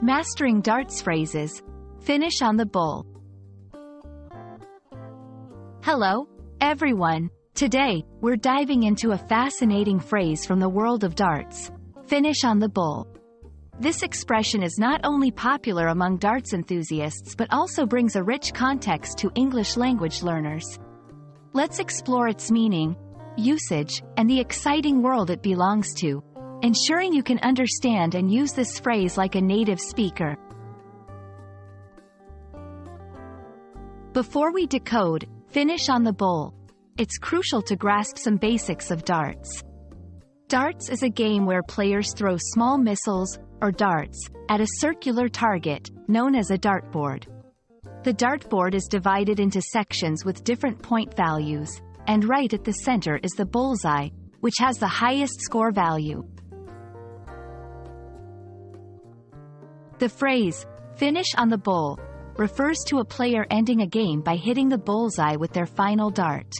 Mastering darts phrases. Finish on the bull. Hello, everyone. Today, we're diving into a fascinating phrase from the world of darts. Finish on the bull. This expression is not only popular among darts enthusiasts but also brings a rich context to English language learners. Let's explore its meaning, usage, and the exciting world it belongs to, ensuring you can understand and use this phrase like a native speaker. Before we decode "finish on the bull," it's crucial to grasp some basics of darts. Darts is a game where players throw small missiles, or darts, at a circular target, known as a dartboard. The dartboard is divided into sections with different point values, and right at the center is the bullseye, which has the highest score value. The phrase, "finish on the bull," refers to a player ending a game by hitting the bullseye with their final dart.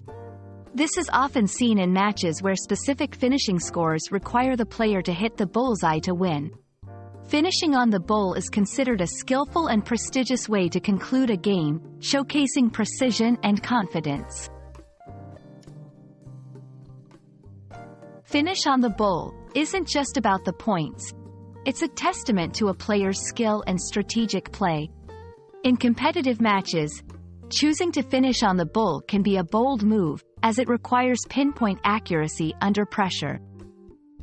This is often seen in matches where specific finishing scores require the player to hit the bullseye to win. Finishing on the bull is considered a skillful and prestigious way to conclude a game, showcasing precision and confidence. Finish on the bull isn't just about the points. It's a testament to a player's skill and strategic play. In competitive matches, choosing to finish on the bull can be a bold move, as it requires pinpoint accuracy under pressure.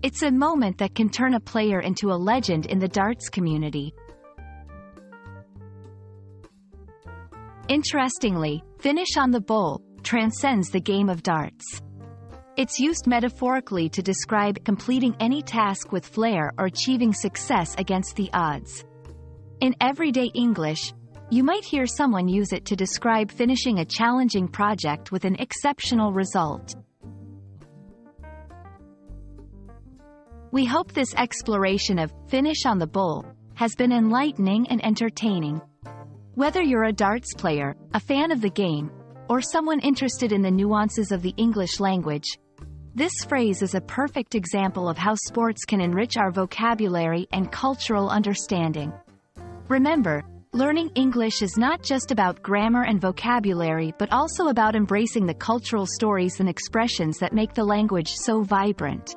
It's a moment that can turn a player into a legend in the darts community. Interestingly, "finish on the bull" transcends the game of darts. It's used metaphorically to describe completing any task with flair or achieving success against the odds. In everyday English, you might hear someone use it to describe finishing a challenging project with an exceptional result. We hope this exploration of "finish on the bull" has been enlightening and entertaining. Whether you're a darts player, a fan of the game, or someone interested in the nuances of the English language, this phrase is a perfect example of how sports can enrich our vocabulary and cultural understanding. Remember, learning English is not just about grammar and vocabulary but also about embracing the cultural stories and expressions that make the language so vibrant.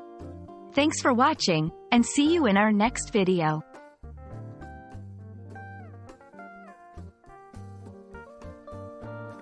Thanks for watching, and see you in our next video.